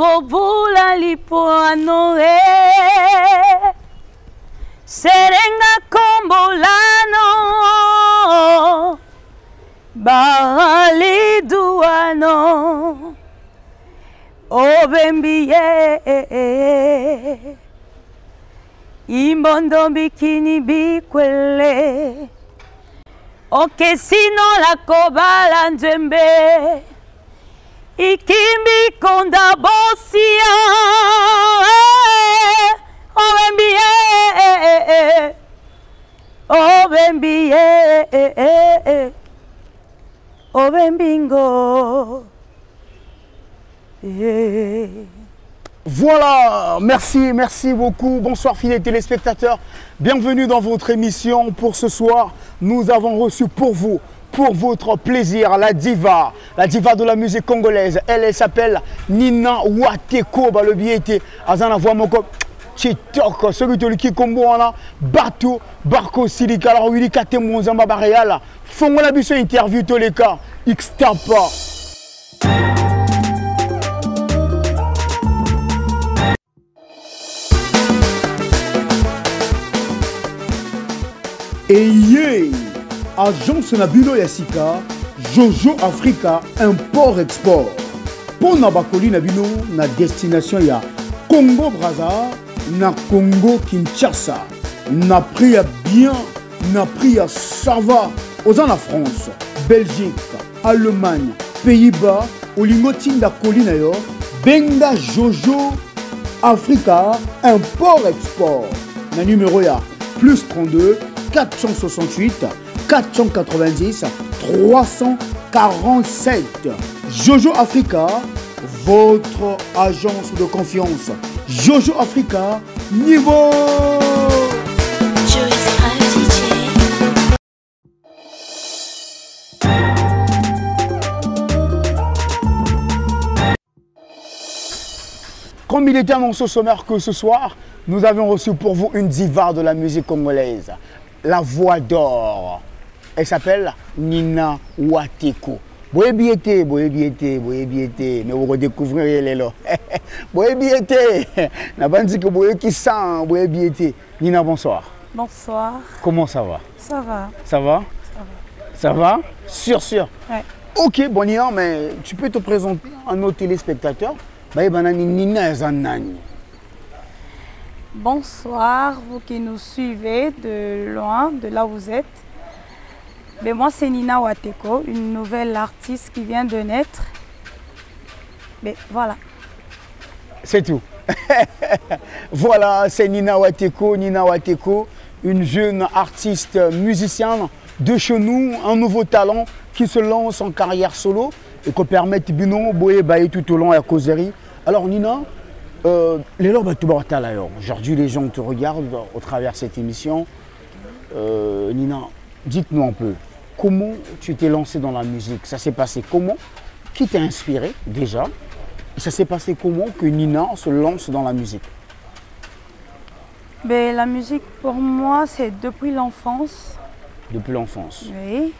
bobula lipoanoe serenga kombolano baliduano obembiye imbondo bikini bikwele oke sino la kobala nzembe ikimbi konda bosia obembiye obembingo. Voilà, merci beaucoup. Bonsoir fidèles téléspectateurs. Bienvenue dans votre émission. Pour ce soir, nous avons reçu pour vous, pour votre plaisir, la diva de la musique congolaise. Elle s'appelle Nina Wateko. Le billet était à Zanavoie Moko. TikTok, celui qui combo Batou, Barco Silika, alors Willy Katemon Zamba Baréal, Fongo la biso interview tous les cas, X-Tapa. Eye, agence Nabulo Yassika, Jojo Africa, import-export. Pour Nabakoli Nabino, na destination ya Congo Brazza, na Congo Kinshasa, na prix à bien, na prix à ça va. Aux en la France, Belgique, Allemagne, Pays-Bas, Olingo Tinda Kolina yo, Benga Jojo Africa, import-export. Na numéro ya plus 32 468 490 347. Jojo Africa, votre agence de confiance. Jojo Africa, niveau. Comme il était annoncé au sommaire que ce soir, nous avions reçu pour vous une diva de la musique congolaise, la voix d'or. Elle s'appelle Nina Wateko. Boyebiete, mais vous redécouvrirez les lots. Boyebiete, la bande dit que Boyeki sent Boyebiete. Nina, bonsoir. Bonsoir. Comment ça va? Ça va. Ça va? Ça va? Sûr. Ouais. Ok, bon Nina, mais tu peux te présenter à nos téléspectateurs. Bonsoir, vous qui nous suivez de loin, de là où vous êtes. Mais moi, c'est Nina Wateko, une nouvelle artiste qui vient de naître. Mais voilà. C'est tout. Voilà, c'est Nina Wateko, une jeune artiste musicienne de chez nous, un nouveau talent qui se lance en carrière solo et qui permet Bino Boye Baye tout au long à la causerie. Alors Nina, aujourd'hui les gens te regardent au travers de cette émission. Nina, dites-nous un peu, comment tu t'es lancée dans la musique? Ça s'est passé comment? Qui t'a inspiré déjà? Ça s'est passé comment que Nina se lance dans la musique? Ben, la musique pour moi c'est depuis l'enfance. Depuis l'enfance? Oui.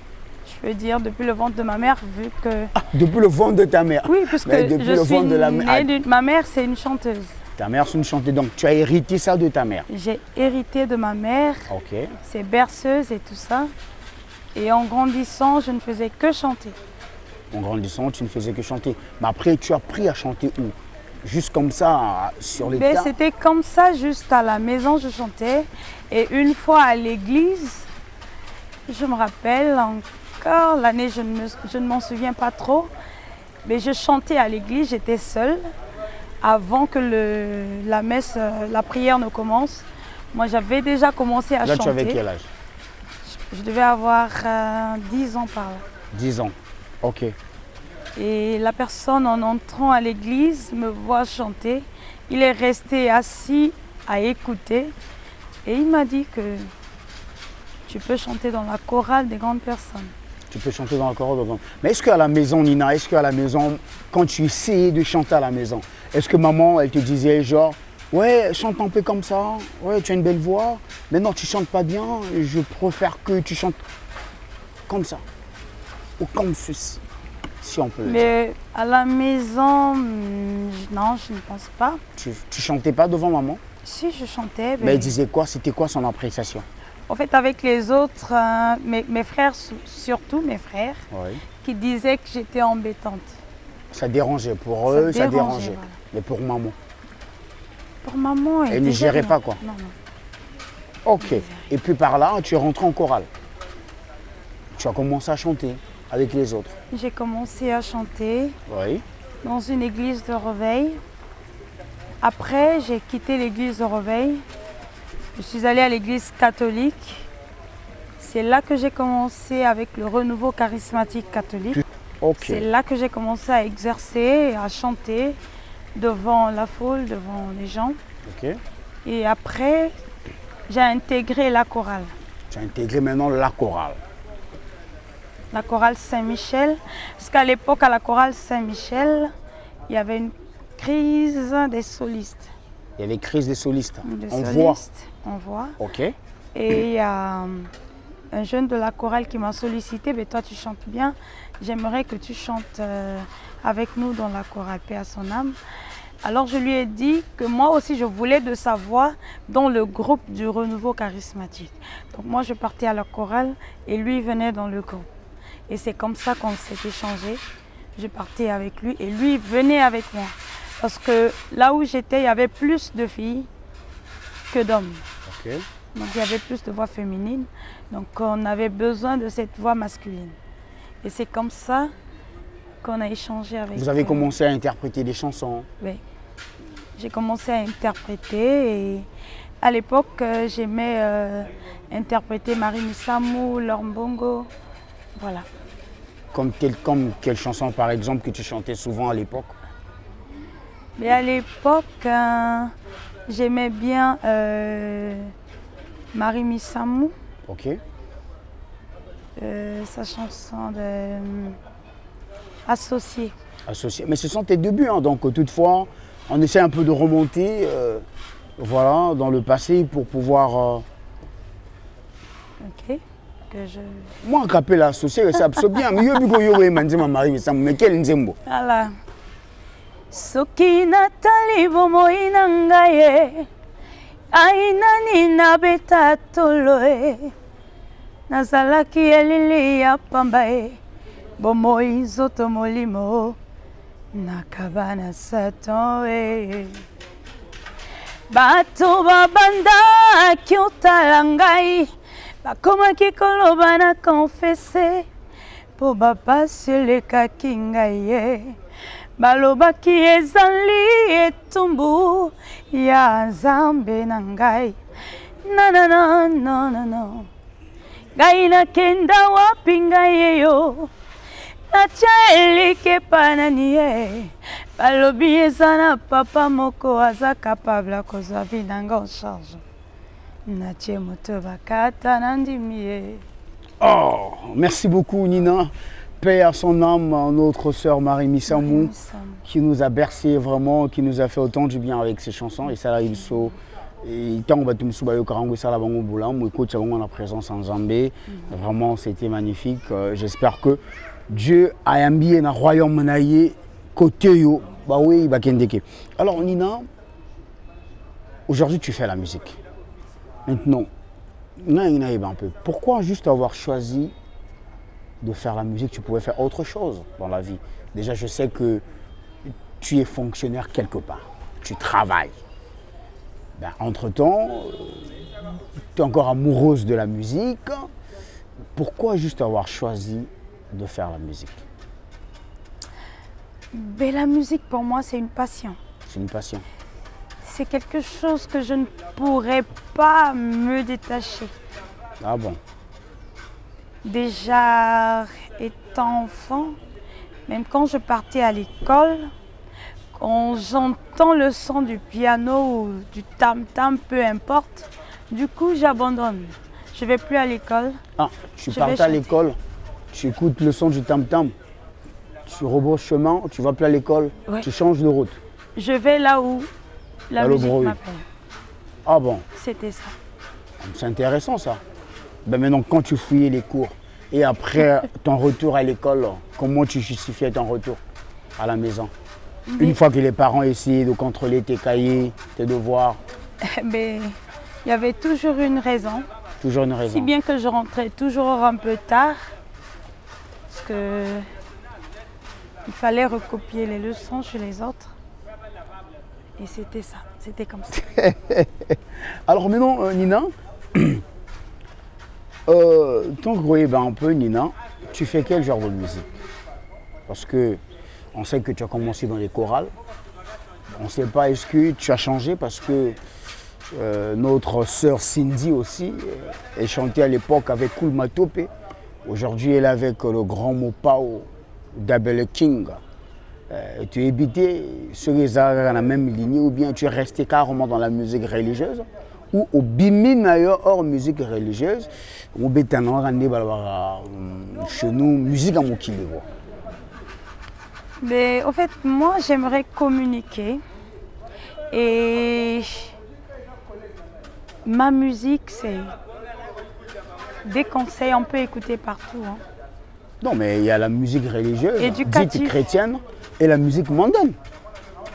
Je peux dire depuis le ventre de ma mère, vu que... Ah, depuis le ventre de ta mère? Oui, puisque depuis je suis née ma mère, c'est une chanteuse. Ta mère, c'est une chanteuse, donc tu as hérité ça de ta mère? J'ai hérité de ma mère, ses berceuses et tout ça. Et en grandissant, je ne faisais que chanter. En grandissant, tu ne faisais que chanter. Mais après, tu as appris à chanter où? Juste comme ça, sur les tas? C'était comme ça, juste à la maison, je chantais. Et une fois à l'église, je me rappelle encore, l'année, je ne m'en souviens pas trop, mais je chantais à l'église, j'étais seule. Avant que la messe, la prière ne commence, moi j'avais déjà commencé à chanter. Là, tu avais quel âge? Je devais avoir 10 ans par là. 10 ans, ok. Et la personne en entrant à l'église me voit chanter. Il est resté assis à écouter et il m'a dit que tu peux chanter dans la chorale des grandes personnes. Tu peux chanter dans la chorale des grandes personnes. Mais est-ce qu'à la maison, Nina, est-ce qu'à la maison, quand tu essayais de chanter à la maison, est-ce que maman, elle te disait genre, ouais, chante un peu comme ça, ouais, tu as une belle voix, mais non, tu chantes pas bien, je préfère que tu chantes comme ça, ou comme ceci. si on peut le dire. Mais à la maison, non, je ne pense pas. Tu chantais pas devant maman? Si, je chantais. Mais elle disait quoi? C'était quoi son appréciation? En fait, avec les autres, mes frères, surtout mes frères, Oui. qui disaient que j'étais embêtante. Ça dérangeait. Pour eux, ça dérangeait. Voilà. Mais pour maman? Pour maman, Elle ne gérait pas quoi? Non, non. Ok. Et puis par là, tu es rentré en chorale. Tu as commencé à chanter avec les autres. J'ai commencé à chanter Oui. dans une église de Reveil. Après, j'ai quitté l'église de Reveil. Je suis allée à l'église catholique. C'est là que j'ai commencé avec le renouveau charismatique catholique. Ok. C'est là que j'ai commencé à exercer, à chanter devant la foule, devant les gens. Ok. Et après, j'ai intégré la chorale. Tu as intégré maintenant la chorale. La chorale Saint-Michel. Parce qu'à l'époque, à la chorale Saint-Michel, il y avait une crise des solistes. Il y avait crise des solistes. On voit. Ok. Et il y a un jeune de la chorale qui m'a sollicité. Mais toi, tu chantes bien. J'aimerais que tu chantes avec nous dans la chorale, paix à son âme. Alors je lui ai dit que moi aussi je voulais de sa voix dans le groupe du renouveau charismatique. Donc moi je partais à la chorale et lui venait dans le groupe. Et c'est comme ça qu'on s'est échangé. Je partais avec lui et lui venait avec moi. Parce que là où j'étais, il y avait plus de filles que d'hommes. Ok. Donc il y avait plus de voix féminines. Donc on avait besoin de cette voix masculine. Et c'est comme ça qu'on a échangé avec. Vous avez commencé à interpréter des chansons? Oui. J'ai commencé à interpréter et à l'époque, j'aimais interpréter Marie Missamou, Lormbongo, voilà. Comme quelle chanson par exemple que tu chantais souvent à l'époque? Mais à l'époque, j'aimais bien Marie Missamou, Ok. sa chanson de Associée. Associé. Mais ce sont tes débuts, hein, donc toutefois, on essaie un peu de remonter voilà, dans le passé pour pouvoir... Ok. Que je... Moi, en capé l'associé, ça absorbe bien. Mais mais quel nzembo? Voilà. Soki natali bomoi nangaye, aina nina beta toloe, nazalaki elili ya pambae, bomoi zoto molimo, nakabana satoe. Bato babanda kiotala ngai, bakomaki koloba na confesse, po bapasi elekaki ngai ye. Balobaki ezali etumbu ya Nzambe na ngai. No. Ngai nakenda wapi ngai yo, natya elike panani ye. Balobi eza na papa moko aza capable kozwa vie na ngai en charge. Natye moto bakata nandimi ye. Oh, merci beaucoup Nina. Paix à son âme, notre sœur Marie Missamou, qui nous a bercé vraiment, qui nous a fait autant du bien avec ses chansons. Et ça, il so. Et tant que tu me souviens que ça la bango boulam, ou écoute, la présence en Zambie. Vraiment, c'était magnifique. J'espère que Dieu a envoyé un royaume naïe côté yo. Bah oui, bah kendeke. Alors Nina, aujourd'hui tu fais la musique. Maintenant, un peu. Pourquoi juste avoir choisi de faire la musique? Tu pouvais faire autre chose dans la vie. Déjà, je sais que tu es fonctionnaire quelque part. Tu travailles. Ben, entre-temps, tu es encore amoureuse de la musique. Pourquoi juste avoir choisi de faire la musique? Mais la musique, pour moi, c'est une passion. C'est une passion. C'est quelque chose que je ne pourrais pas me détacher. Ah bon? Déjà, étant enfant, même quand je partais à l'école, quand j'entends le son du piano ou du tam-tam, peu importe, du coup j'abandonne. Je ne vais plus à l'école. Ah, tu partais à l'école, tu écoutes le son du tam-tam, tu rebrousses chemin, tu vas plus à l'école, ouais. Tu changes de route. Je vais là où la musique m'appelle. Ah bon? C'était ça. C'est intéressant ça. Ben maintenant, quand tu fouillais les cours, Et après ton retour à l'école, comment tu justifiais ton retour à la maison? Une fois que les parents essayaient de contrôler tes cahiers, tes devoirs? Mais il y avait toujours une raison. Toujours une raison. Si bien que je rentrais toujours un peu tard, parce que il fallait recopier les leçons chez les autres. Et c'était ça, c'était comme ça. Alors maintenant, Nina, tant que un peu, Nina, tu fais quel genre de musique? Parce que on sait que tu as commencé dans les chorales. On ne sait pas, est-ce que tu as changé parce que notre sœur Cindy aussi, elle chantait à l'époque avec Cool Matope. Aujourd'hui, elle est avec le grand Mopao d'Abel King. Tu es habité sur les arts dans la même lignée ou bien tu es resté carrément dans la musique religieuse ou au bimina hors musique religieuse ou chez nous musique à Mokili. Mais en fait, moi, j'aimerais communiquer et ma musique, c'est des conseils, on peut écouter partout. Hein. Non, mais il y a la musique religieuse, éducative, dite chrétienne, et la musique mondaine.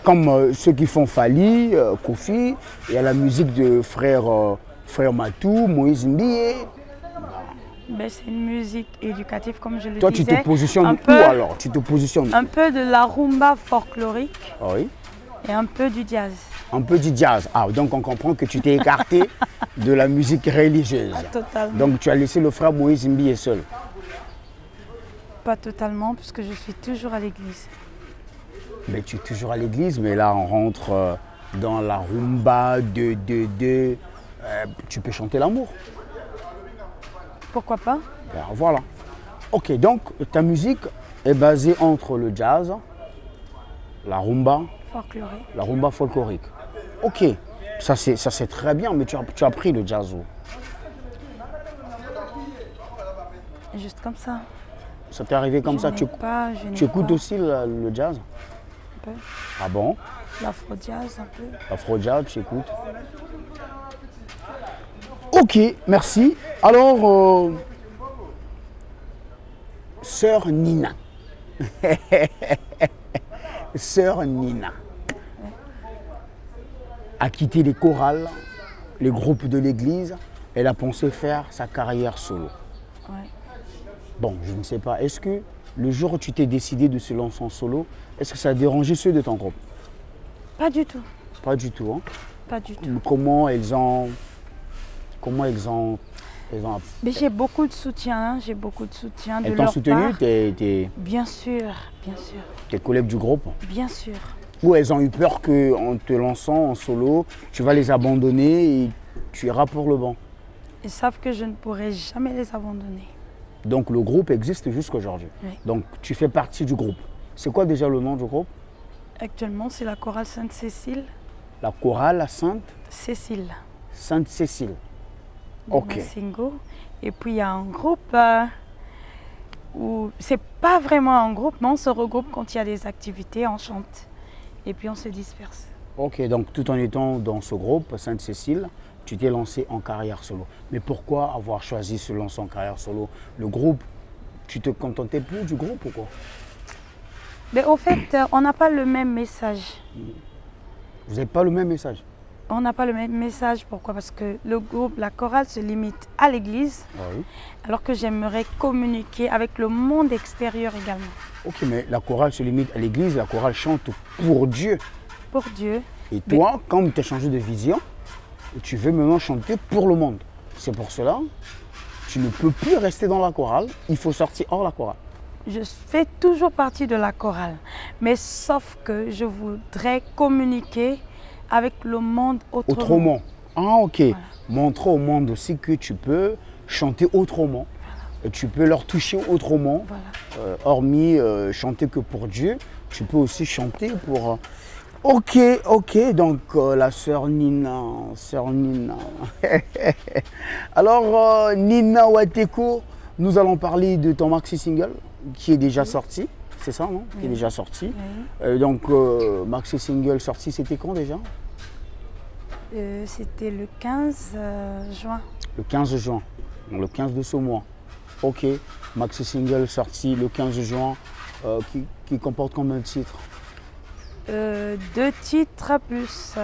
Comme ceux qui font Fali, Kofi, il y a la musique de frère Matou, Moïse Mbié. C'est une musique éducative, comme je le disais. Toi, tu te positionnes où alors? Tu te positionnes un peu de la rumba folklorique oui. Et un peu du jazz. Un peu du jazz. Ah, donc on comprend que tu t'es écarté de la musique religieuse. Ah, totalement. Donc tu as laissé le frère Moïse Mbié seul. Pas totalement, puisque je suis toujours à l'église. Mais tu es toujours à l'église, mais là on rentre dans la rumba tu peux chanter l'amour. Pourquoi pas? Ben, voilà. Ok, donc ta musique est basée entre le jazz, la rumba folklorique. Ok, ça c'est très bien, mais tu as appris le jazz où? Juste comme ça. Ça t'est arrivé comme ça? Tu écoutes aussi le jazz? Un peu. Ah bon? L'afro-jazz un peu. L'afro-jazz, tu écoutes? Ok, merci. Alors, sœur Nina. Sœur Nina a quitté les chorales, les groupes de l'église. Elle a pensé faire sa carrière solo. Ouais. Bon, je ne sais pas. Est-ce que le jour où tu t'es décidé de se lancer en solo, est-ce que ça a dérangé ceux de ton groupe? Pas du tout. Pas du tout, hein? Pas du tout. Comment ils ont Mais j'ai beaucoup de soutien, de leur part. Elles t'ont soutenu, Bien sûr, bien sûr. Tes collègues du groupe? Bien sûr. Ou elles ont eu peur qu'en te lançant en solo, tu vas les abandonner et tu iras pour le banc? Ils savent que je ne pourrai jamais les abandonner. Donc le groupe existe jusqu'aujourd'hui. Oui. Donc tu fais partie du groupe. C'est quoi déjà le nom du groupe? Actuellement, c'est la chorale Sainte-Cécile. La chorale Cécile. Sainte-Cécile. De Ok. Massingo. Et puis il y a un groupe où c'est pas vraiment un groupe, mais on se regroupe quand il y a des activités, on chante. Et puis on se disperse. Ok, donc tout en étant dans ce groupe, Sainte-Cécile, tu t'es lancé en carrière solo. Mais pourquoi avoir choisi de se lancer en carrière solo? Le groupe, tu te contentais plus du groupe ou quoi? Mais au fait, on n'a pas le même message. Vous n'avez pas le même message? On n'a pas le même message. Pourquoi? Parce que le groupe, la chorale se limite à l'église, Oui. alors que j'aimerais communiquer avec le monde extérieur également. Ok, mais la chorale se limite à l'église, la chorale chante pour Dieu. Pour Dieu. Et toi, comme tu as changé de vision, tu veux maintenant chanter pour le monde. C'est pour cela, tu ne peux plus rester dans la chorale, il faut sortir hors la chorale. Je fais toujours partie de la chorale, mais sauf que je voudrais communiquer avec le monde autrement. Ah ok, Voilà. Montrer au monde aussi que tu peux chanter autrement. Et tu peux leur toucher autrement. Voilà. Hormis chanter que pour Dieu, tu peux aussi chanter pour... Ok, donc la sœur Nina. Alors Nina Wateko, nous allons parler de ton maxi single qui est déjà sorti. C'est ça, non? Qui est déjà sorti. Oui. Donc maxi single sorti, c'était quand déjà? C'était le 15 juin. Le 15 juin, donc le 15 de ce mois. Ok. Maxi single sorti le 15 juin, qui comporte combien de titres? 2 titres plus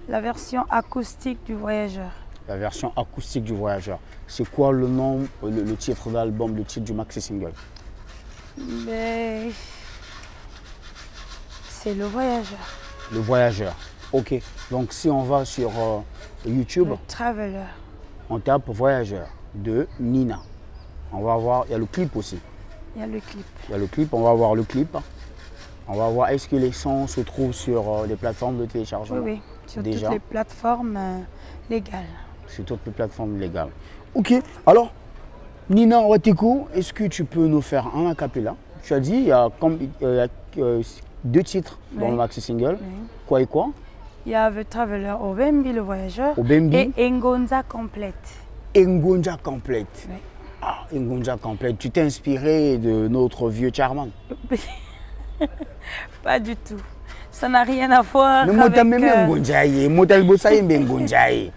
la version acoustique du Voyageur. La version acoustique du Voyageur. C'est quoi le nom, le titre d'album, le titre du maxi single? Mais c'est le Voyageur. Le Voyageur. Ok. Donc si on va sur YouTube, Le Traveler. on tape Voyageur de Nina. On va voir, il y a le clip aussi. Il y a le clip. Il y a le clip, on va voir le clip. On va voir est-ce que les sons se trouvent sur les plateformes de téléchargement. Oui, sur déjà. toutes les plateformes légales. Sur toutes les plateformes légales. Ok, alors Nina Wateko, est-ce que tu peux nous faire un acapella? Tu as dit il y a 2 titres dans Oui. le maxi single. Oui. Quoi et quoi? Il y a The Traveler, Obembi le Voyageur Obembi. et Ngonza Complète. Ngonja Complète. Oui. Ah, Ngonja Complète. Tu t'es inspiré de notre vieux Charman? Pas du tout. Ça n'a rien à voir Mais moi, avec... t'as même Ngonja ye. Moi, t'as le beau ça, Ngonja ye.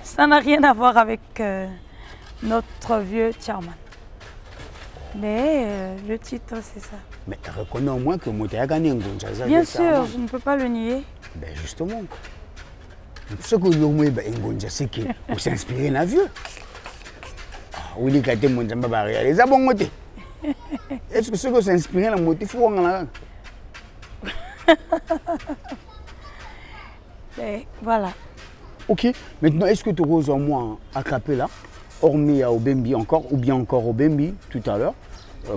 Ça n'a rien à voir avec notre vieux Charman. Mais le titre, c'est ça. Mais reconnais au moins que moi, t'as gagné Ngonja. Bien sûr, je ne peux pas le nier. Ben justement. Ce que l'on m'a dit, c'est qu'on s'est inspiré d'un vieux. Oui, les gars, mon Dieu, m'a réalisé. Ça bon côté. Est-ce que ce que s'est inspiré dans le motif ou en Et voilà. Ok. Maintenant, est-ce que tu oses au moins a cappella, hormis à Obembi encore, ou bien encore Obembi tout à l'heure,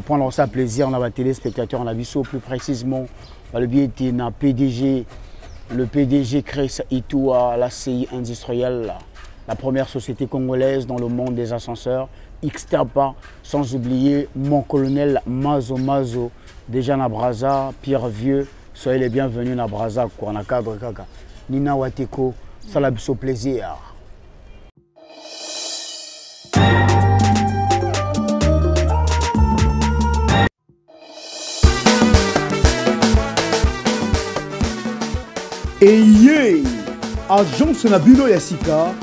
prendre ça plaisir, on a téléspectateur, on a vu ça plus précisément, le biais de PDG. Le PDG crée Itoua, la CI industrielle, la première société congolaise dans le monde des ascenseurs, Xtapa, sans oublier mon colonel Mazo Mazo, déjà na Braza, Pierre Vieux, soyez les bienvenus na Braza, quoi, na cadre kaka. Nina Wateko, ça l'a au plaisir. Eye, agence Nabulo Yassika,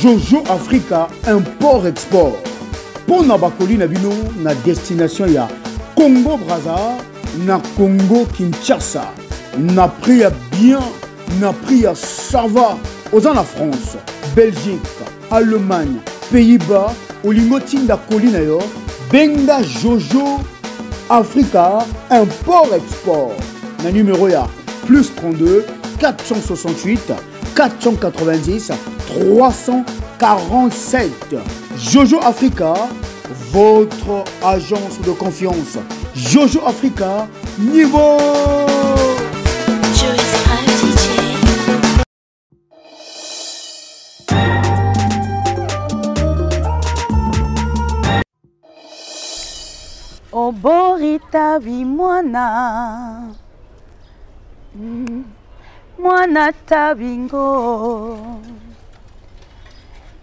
Jojo Africa, import-export. Pour Nabakoli Nabino, na destination ya Congo Brazza, na Congo Kinshasa. Na pris à bien, na pris à ça va. Aux en la France, Belgique, Allemagne, Pays-Bas, Olingo Tinda Kolina yo, Benga Jojo Africa, import-export. Na numéro ya plus 32 468 490 347. Jojo Africa, votre agence de confiance. Jojo Africa, niveau. Oborita bimwana. Mwana tabingo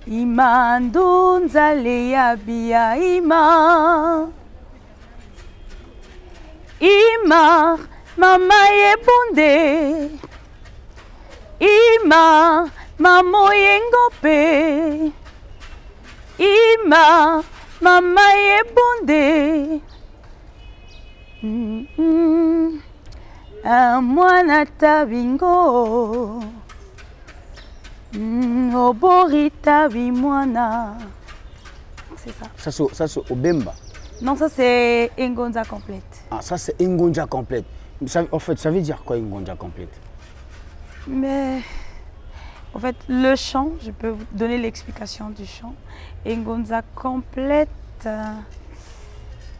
ima ndunzale ya bia ima mama yebonde ima mamo yengope ima mama yebonde mwana tabingo oborita bimwana. C'est ça. Ça c'est Obemba. Non, ça c'est Ngonza Complète. Ah, ça c'est Ngonja Complète. En fait, ça veut dire quoi Ngonja Complète? Mais en fait, le chant, je peux vous donner l'explication du chant. Ngonza Complète.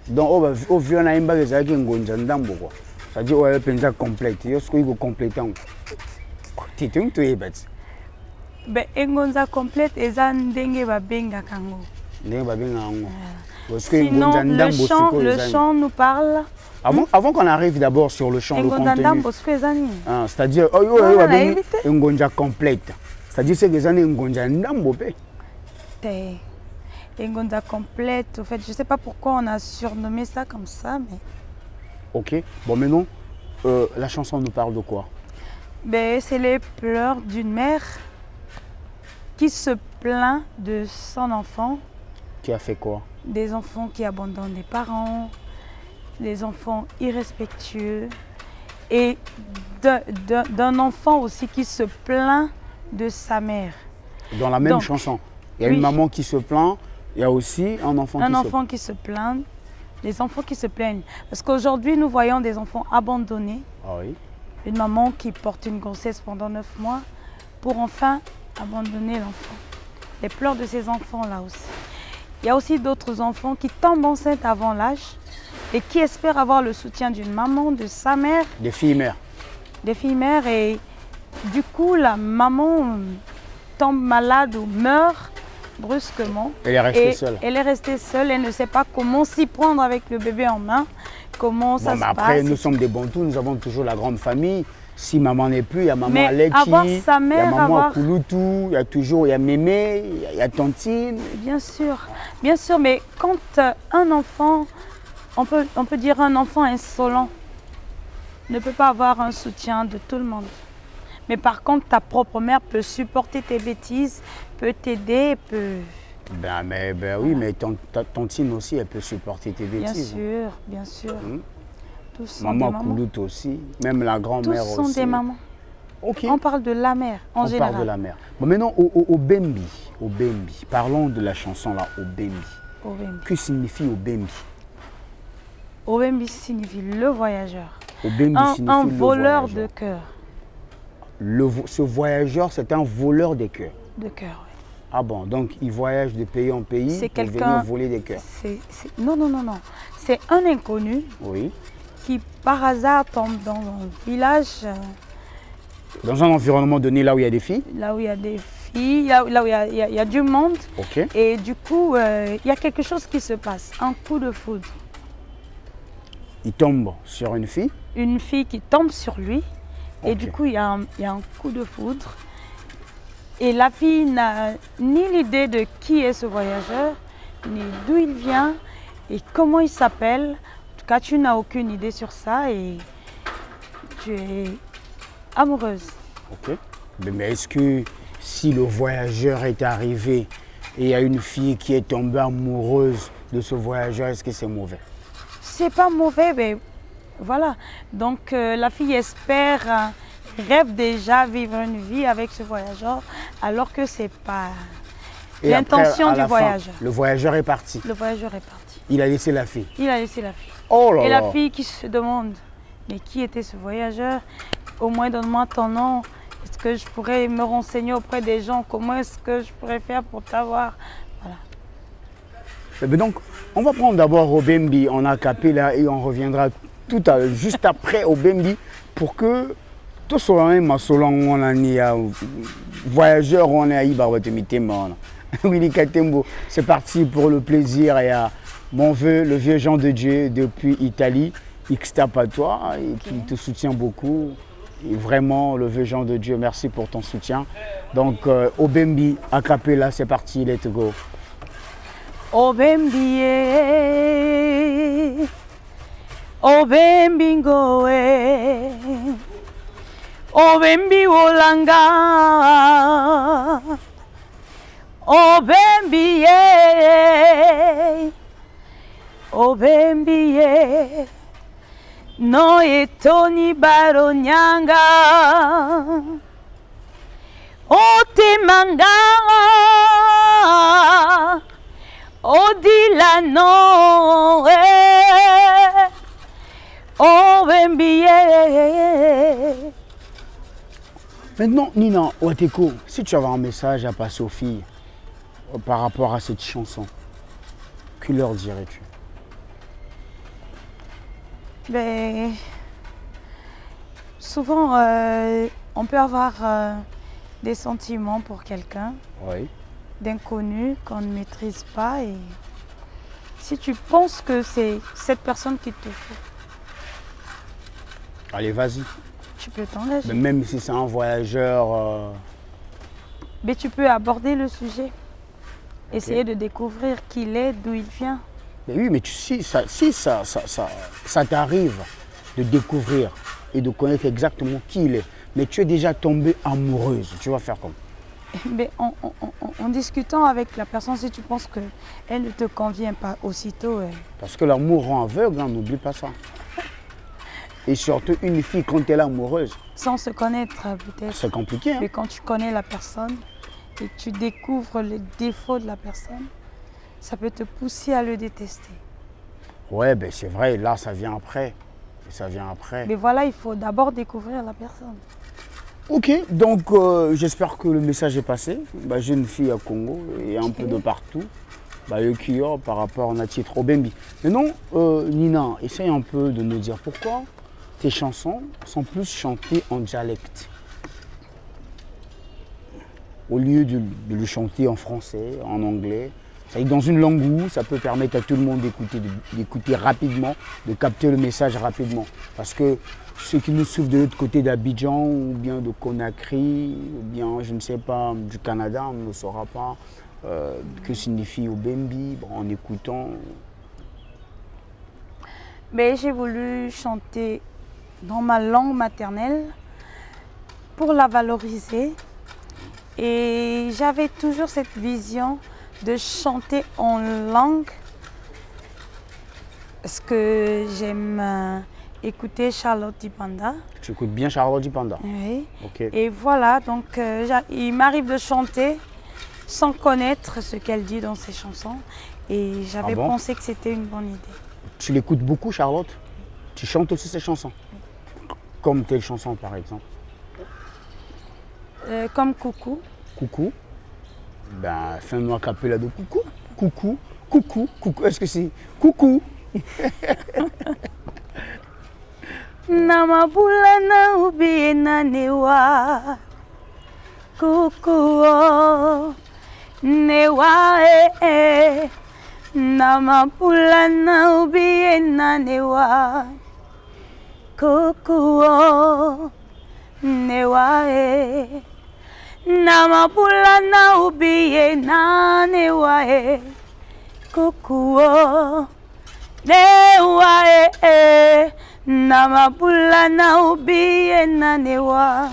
Donc, au vieux naïmba les a Ngonja ndambo quoi. Ça dit ouais penza complète. Yo ce qu'il complétant. Titung tu ebet. Ben Ngonza Complète eza ndenge babenga kango. Ndenge babenga ngo. Sinon, le chant nous parle. Avant qu'on arrive d'abord sur le chant, le contenu. C'est-à-dire, Ngonja Complète. C'est-à-dire, c'est que les Ngonja Ndambo. Ngonja Complète, en fait, je ne sais pas pourquoi on a surnommé ça comme ça, mais... Ok, bon maintenant, la chanson nous parle de quoi? Ben, c'est les pleurs d'une mère qui se plaint de son enfant. Qui a fait quoi? des enfants qui abandonnent les parents, des enfants irrespectueux et d'un enfant aussi qui se plaint de sa mère. Dans la même chanson, il y a une maman qui se plaint, il y a aussi un enfant qui se plaint. Les enfants qui se plaignent. Parce qu'aujourd'hui, nous voyons des enfants abandonnés. Ah oui. Une maman qui porte une grossesse pendant 9 mois pour enfin abandonner l'enfant. Les pleurs de ces enfants-là aussi. Il y a aussi d'autres enfants qui tombent enceintes avant l'âge et qui espèrent avoir le soutien d'une maman, de sa mère. Des filles-mères. Des filles-mères et du coup, la maman tombe malade ou meurt brusquement. Elle est restée seule. Elle est restée seule, elle ne sait pas comment s'y prendre avec le bébé en main, comment ça se passe. Après, nous sommes des Bantous, nous avons toujours la grande famille. Si maman n'est plus, il y a maman Aleki, il y a maman Kouloutou, il y a toujours, il y a Mémé, il y a Tantine. Bien sûr, mais quand un enfant, on peut dire un enfant insolent, ne peut pas avoir un soutien de tout le monde. Mais par contre, ta propre mère peut supporter tes bêtises, peut t'aider, peut... Oui, mais Tantine aussi, elle peut supporter tes bêtises. Bien sûr. Tous sont maman des mamans. Kouloute aussi, même la grand-mère aussi. Tous sont des mamans. Okay. On parle de la mère en général. On parle de la mère. Bon, maintenant, au Bembi, parlons de la chanson là, au Bembi. Que signifie au Bembi? Au Bembi signifie le voyageur. Au Bembi signifie un voleur de cœur. Ce voyageur, c'est un voleur de cœur. De cœur, oui. Ah bon, donc il voyage de pays en pays pour venir voler des cœurs. Non. C'est un inconnu qui par hasard tombe dans un village. Dans un environnement donné, là où il y a des filles. Là où il y a des filles, là où il y a du monde. Okay. Et du coup, il y a quelque chose qui se passe, un coup de foudre. Il tombe sur une fille. Une fille qui tombe sur lui. Et du coup, il y a un coup de foudre. Et la fille n'a ni l'idée de qui est ce voyageur, ni d'où il vient et comment il s'appelle. En tout cas, tu n'as aucune idée sur ça et tu es amoureuse. Ok. Mais est-ce que si le voyageur est arrivé et il y a une fille qui est tombée amoureuse de ce voyageur, est-ce que c'est mauvais? C'est pas mauvais, mais voilà. Donc la fille espère... rêve déjà vivre une vie avec ce voyageur, alors que ce n'est pas l'intention du voyageur. Le voyageur est parti. Le voyageur est parti. Il a laissé la fille. Il a laissé la fille. Oh là là. Et la fille qui se demande, mais qui était ce voyageur? Au moins donne-moi ton nom. Est-ce que je pourrais me renseigner auprès des gens? Comment est-ce que je pourrais faire pour t'avoir? Voilà. Mais donc, on va prendre d'abord au Bembi en acapella et on reviendra juste après au Bembi pour que tout ce on a voyageur, on est à Willy Katembo, c'est parti pour le plaisir et à mon vœu, le vieux Jean de Dieu depuis Italie, X-Tap à toi et qui te soutient beaucoup. Et vraiment, le vieux Jean de Dieu, merci pour ton soutien. Donc, au Bembi, a cappella, c'est parti, let's go. Au Bembi, au Bembi, ngoe. O Bembi Olanga, O Bembi O Bembi no etoni baronyanga, O Temanga, O Dilano, O Bembi. Maintenant, Nina Ouateko, si tu avais un message à passer aux filles par rapport à cette chanson, que leur dirais-tu? Ben, souvent, on peut avoir des sentiments pour quelqu'un, d'inconnu qu'on ne maîtrise pas. Et si tu penses que c'est cette personne qui te faut, allez, vas-y. Tu peux t'engager. Même si c'est un voyageur... Mais tu peux aborder le sujet. Essayer de découvrir qui il est, d'où il vient. Mais oui, mais si ça t'arrive de découvrir et de connaître exactement qui il est, mais tu es déjà tombée amoureuse, tu vas faire comment? Mais en discutant avec la personne, si tu penses qu'elle ne te convient pas aussitôt. Parce que l'amour rend aveugle, hein, n'oublie pas ça. Et surtout, une fille, quand elle est amoureuse, sans se connaître peut-être. c'est compliqué. Hein. Mais quand tu connais la personne et que tu découvres les défauts de la personne, ça peut te pousser à le détester. Ouais, ben c'est vrai, là, ça vient après. Ça vient après. Mais voilà, il faut d'abord découvrir la personne. Ok, donc j'espère que le message est passé. Bah, j'ai une fille à Congo et un peu de partout. Bah, le Kyo par rapport à titre au Bembi. Mais non, Nina, essaye un peu de nous dire pourquoi tes chansons sont plus chantées en dialecte. Au lieu de le chanter en français, en anglais. C'est-à-dire dans une langue où ça peut permettre à tout le monde d'écouter rapidement, de capter le message rapidement. Parce que ceux qui nous suivent de l'autre côté d'Abidjan, ou bien de Conakry, ou bien, je ne sais pas, du Canada, on ne saura pas que signifie Obembi en écoutant. Mais j'ai voulu chanter dans ma langue maternelle pour la valoriser. Et j'avais toujours cette vision de chanter en langue. Parce que j'aime écouter Charlotte Dipanda. Tu écoutes bien Charlotte Dipanda? Oui. Okay. Et voilà, donc il m'arrive de chanter sans connaître ce qu'elle dit dans ses chansons. Et j'avais pensé que c'était une bonne idée. Tu l'écoutes beaucoup, Charlotte? Tu chantes aussi ses chansons? Comme quelle chanson, par exemple? Comme Coucou. Coucou? Ben, fais-nous un cappella de Coucou. Coucou, coucou, coucou. Est-ce que c'est Coucou? Namabula na ubi na newa Coucou newa Namabula na ubi na newa Coucou newa Namabula na ubi na newa Coucou newa Namabula na ubi na newa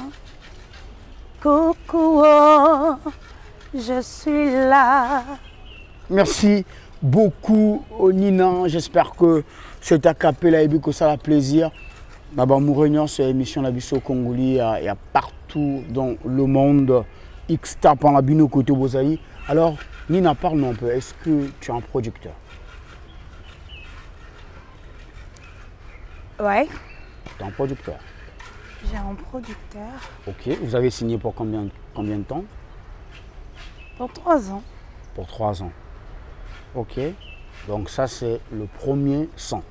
Coucou, je suis là. Merci beaucoup, Nina. J'espère que cet acapella et que ça a plaisir. D'abord, nous réunions sur l'émission La Bisso Congolais. Il y a partout dans le monde. X-Tap en la bino côté Bozaï. Alors, Nina, parle-nous un peu. Est-ce que tu es un producteur? Ouais. Tu es un producteur? J'ai un producteur. Ok. Vous avez signé pour combien de temps? Pour 3 ans. Pour 3 ans. Ok. Donc ça, c'est le premier son.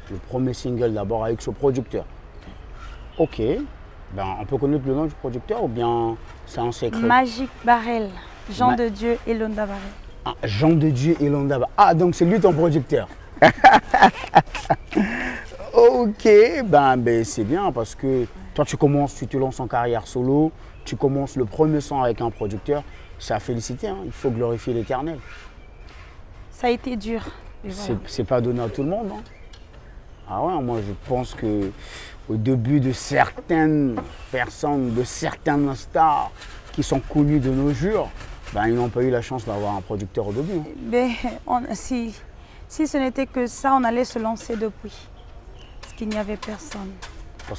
Le premier single d'abord avec ce producteur. Ok. Ben, on peut connaître le nom du producteur ou bien c'est un secret? Magic Barrel. Jean de Dieu et Londa Barrel. Ah, Jean de Dieu et Londa Barrel. Ah, donc c'est lui ton producteur. Ok, ben c'est bien parce que toi tu te lances en carrière solo, tu commences le premier son avec un producteur, c'est à féliciter, hein, il faut glorifier l'Éternel. Ça a été dur. Voilà. C'est pas donné à tout le monde. Hein. Ah ouais, moi je pense que au début de certaines personnes, de certaines stars qui sont connues de nos jours, ben, ils n'ont pas eu la chance d'avoir un producteur au début. Hein. Mais si ce n'était que ça, on allait se lancer depuis. Parce qu'il n'y avait personne.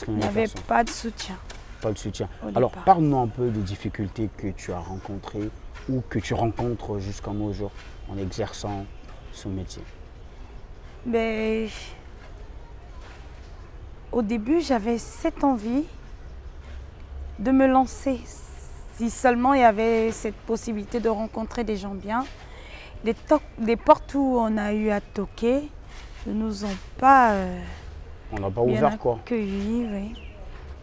Il n'y avait pas de soutien. Pas de soutien. Alors, parle-nous un peu des difficultés que tu as rencontrées ou que tu rencontres jusqu'à nos jours en exerçant ce métier. Mais, au début, j'avais cette envie de me lancer. Si seulement il y avait cette possibilité de rencontrer des gens bien. Des portes où on a eu à toquer ne nous ont pas, on n'a pas ouvert quoi. Accueillis, oui.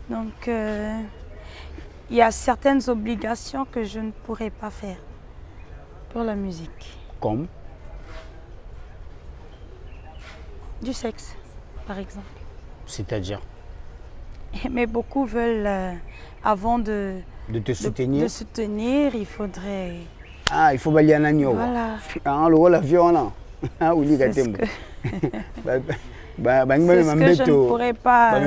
Donc il y a certaines obligations que je ne pourrais pas faire pour la musique. Comme? Du sexe, par exemple. C'est-à-dire? Mais beaucoup veulent, avant de te soutenir, il faudrait... Ah, il faut balayer un agneau. Voilà. Ah, le rôle avion là. Ah, oui, C'est ce que je ne pourrais pas...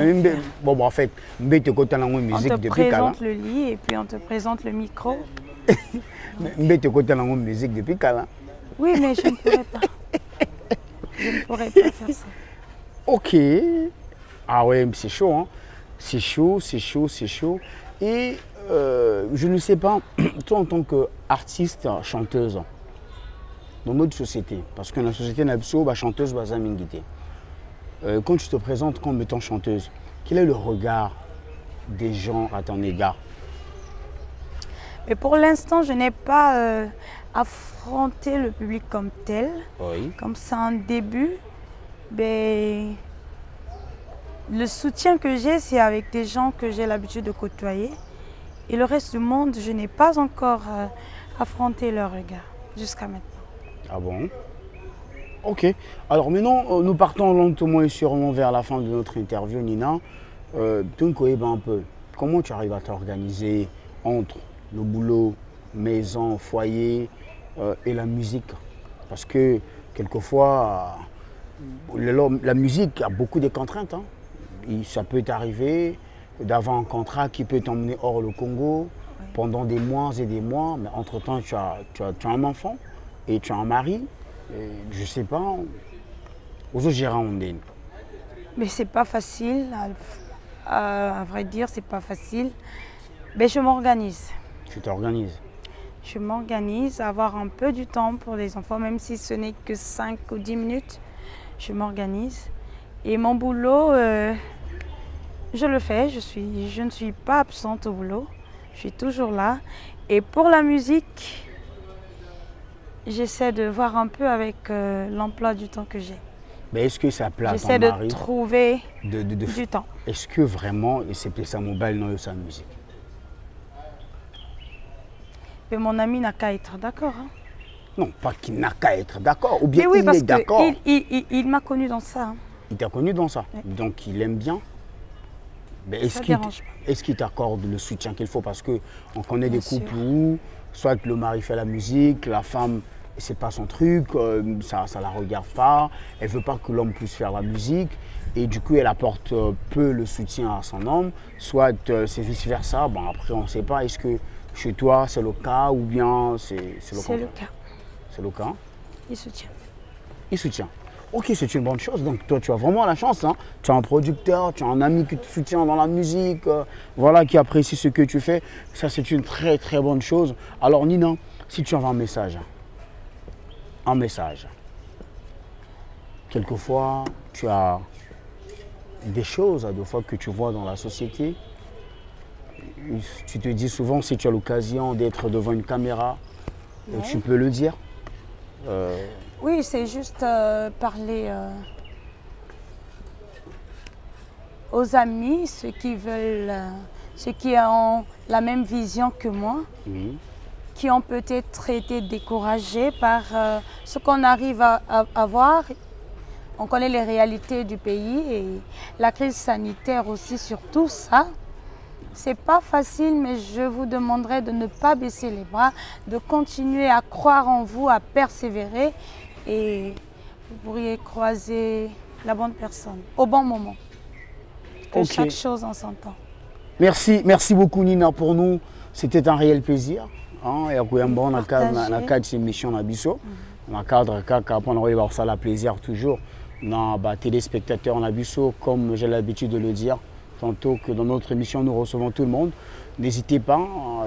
Bon, en fait, on te présente le lit et puis on te présente le micro. musique depuis Kala. Oui, mais je ne pourrais pas. Je ne pourrais pas faire ça. Ok. Ah ouais, c'est chaud, hein. C'est chaud, c'est chaud, c'est chaud. Et je ne sais pas, toi en tant qu'artiste, chanteuse, dans notre société, parce que dans la société, la chanteuse, quand tu te présentes comme étant chanteuse, quel est le regard des gens à ton égard? Mais pour l'instant, je n'ai pas affronté le public comme tel. Oui. Comme c'est un début, ben, le soutien que j'ai, c'est avec des gens que j'ai l'habitude de côtoyer. Et le reste du monde, je n'ai pas encore affronté leur regard jusqu'à maintenant. Ah bon? Ok. Alors maintenant, nous partons lentement et sûrement vers la fin de notre interview, Nina. Un peu, comment tu arrives à t'organiser entre le boulot, maison, foyer et la musique? Parce que quelquefois, la musique a beaucoup de contraintes. Hein. Ça peut t'arriver d'avoir un contrat qui peut t'emmener hors le Congo pendant des mois et des mois, mais entre-temps, tu as un enfant et tu as un mari. Et je ne sais pas, aux Girondins. Mais c'est pas facile, à vrai dire, c'est pas facile. Mais je m'organise. Tu t'organises? Je m'organise, avoir un peu du temps pour les enfants, même si ce n'est que 5 ou 10 minutes, je m'organise. Et mon boulot, je le fais, je ne suis pas absente au boulot, je suis toujours là. Et pour la musique, j'essaie de voir un peu avec l'emploi du temps que j'ai. Mais est-ce que ça plaît à ton mari? J'essaie de trouver du temps. Est-ce que vraiment, c'est ça mobile dans sa musique? Mais mon ami n'a qu'à être d'accord. Hein. Non, pas qu'il n'a qu'à être d'accord, ou bien oui, il est d'accord. Il m'a connu dans ça. Hein. Il t'a connu dans ça, oui. Donc il aime bien. Est-ce qu'il t'accorde le soutien qu'il faut? Parce qu'on connaît des couples où soit le mari fait la musique, la femme, c'est pas son truc, ça ne la regarde pas, elle ne veut pas que l'homme puisse faire la musique. Et du coup, elle apporte peu le soutien à son homme, soit c'est vice-versa. Bon, après, on ne sait pas, est-ce que chez toi, c'est le cas ou bien c'est le contraire? C'est le cas. C'est le cas? Il soutient. Il soutient. Ok, c'est une bonne chose. Donc toi, tu as vraiment la chance. Hein. Tu as un producteur, tu as un ami qui te soutient dans la musique, voilà, qui apprécie ce que tu fais. Ça, c'est une très, très bonne chose. Alors, Nina, si tu envoies un message, quelquefois, tu as des choses, des fois, que tu vois dans la société. Tu te dis souvent, si tu as l'occasion d'être devant une caméra, tu peux le dire. Oui, c'est juste parler aux amis, ceux qui ont la même vision que moi, qui ont peut-être été découragés par ce qu'on arrive à voir. On connaît les réalités du pays et la crise sanitaire aussi, surtout ça. C'est pas facile, mais je vous demanderai de ne pas baisser les bras, de continuer à croire en vous, à persévérer et vous pourriez croiser la bonne personne au bon moment. Que chaque chose en son temps. Merci beaucoup Nina pour nous. C'était un réel plaisir. Et après on a cadre cette émission na biso, na cadre kaka pour nous ça la plaisir toujours. Na téléspectateurs na biso comme j'ai l'habitude de le dire. Tantôt que dans notre émission, nous recevons tout le monde. N'hésitez pas,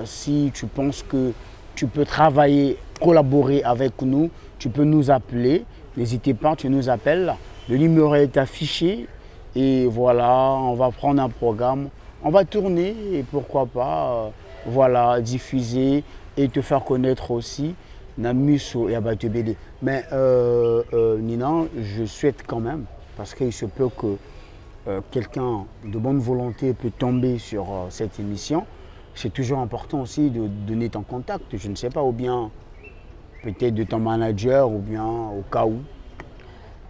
si tu penses que tu peux travailler, collaborer avec nous, tu peux nous appeler. N'hésitez pas, tu nous appelles. Le numéro est affiché. Et voilà, on va prendre un programme. On va tourner et pourquoi pas, voilà, diffuser et te faire connaître aussi. Namuso et Abatebede. Mais Nina, je souhaite quand même, parce qu'il se peut que quelqu'un de bonne volonté peut tomber sur cette émission, c'est toujours important aussi de donner ton contact, je ne sais pas, ou bien peut-être de ton manager, ou bien au cas où.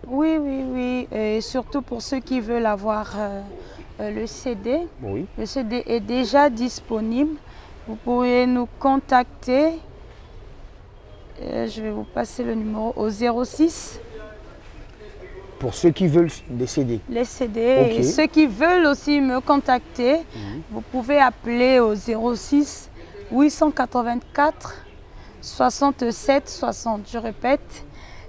Oui, et surtout pour ceux qui veulent avoir le CD. Oui. Le CD est déjà disponible, vous pourriez nous contacter, je vais vous passer le numéro au 06 Pour ceux qui veulent des CD. Les CD. Okay. Et ceux qui veulent aussi me contacter, vous pouvez appeler au 06 884 67 60. Je répète,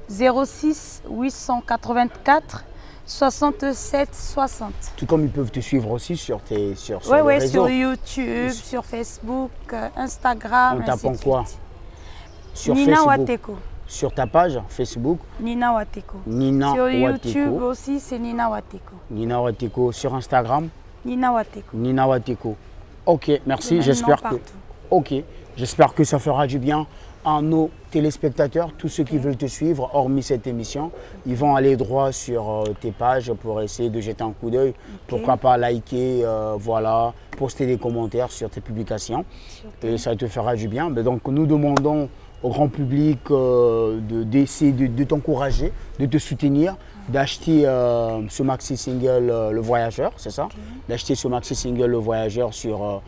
06 884 67 60. Tout comme ils peuvent te suivre aussi sur tes sur les réseaux. Sur YouTube, sur Facebook, Instagram. On tapant quoi? Sur Nina Facebook. Wateko. Sur ta page Facebook? Nina Wateko. Nina sur Wateko. YouTube aussi, c'est Nina Wateko. Nina Wateko. Sur Instagram? Nina Wateko. Nina Wateko. Ok, merci. J'espère que. Ok, j'espère que ça fera du bien à nos téléspectateurs, tous ceux qui veulent te suivre, hormis cette émission, ils vont aller droit sur tes pages pour essayer de jeter un coup d'œil. Pourquoi pas liker, voilà, poster des commentaires sur tes publications. Et ça te fera du bien. Mais donc nous demandons au grand public d'essayer de t'encourager, de te soutenir, d'acheter ce maxi single Le Voyageur, c'est ça? D'acheter ce maxi single Le Voyageur sur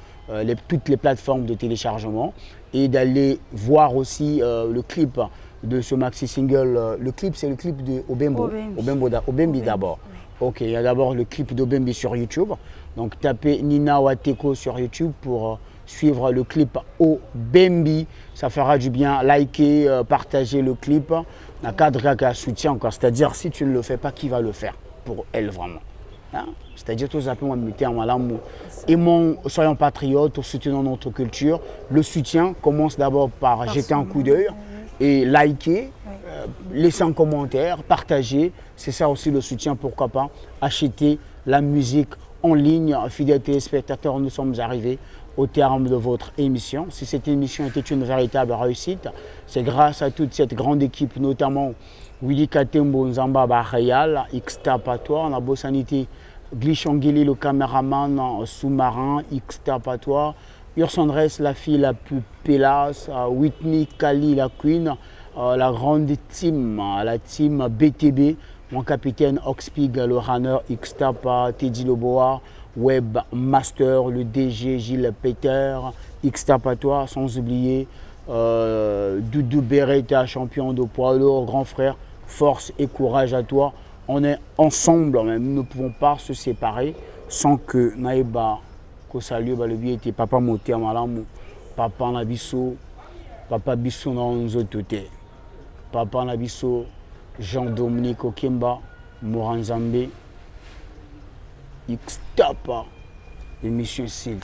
toutes les plateformes de téléchargement et d'aller voir aussi le clip de ce maxi single. Le clip, c'est le clip de Obembi d'abord. Oui. Ok, il y a d'abord le clip d'Obembi sur YouTube. Donc tapez Nina Wateko sur YouTube pour suivre le clip Obembi. Ça fera du bien. Likez, partagez le clip. La cadre qui soutient encore. C'est-à-dire, si tu ne le fais pas, qui va le faire pour elle vraiment? Hein? C'est-à-dire, tous appelons aimons, soyons patriotes, soutenons notre culture. Le soutien commence d'abord par jeter un coup d'œil et liker, laisser un commentaire, partager. C'est ça aussi le soutien, pourquoi pas acheter la musique en ligne. Fidèles téléspectateurs, nous sommes arrivés au terme de votre émission. Si cette émission était une véritable réussite, c'est grâce à toute cette grande équipe, notamment Willy Katembo Nzamba Bahayal, Xta Patois, la Bossanité, Glishongili, le caméraman sous-marin, Xta Patois, Ursandres, la fille la plus pélasse, Whitney Kali, la queen, la grande team, la team BTB, mon capitaine Oxpig, le runner, Xtapa, Teddy Loboa, Webmaster, le DG Gilles Peter, Xta Patois, sans oublier Doudou Beretta, champion de poids lourd, grand frère, force et courage à toi. On est ensemble, nous ne pouvons pas se séparer sans que Naïba, que salut, le biais était papa moté à Malamu, papa Nabiso, papa Bissou dans nos autorités, papa Nabiso, Jean-Dominique Okemba, Moranzambe, Xtapa, l'émission Sili.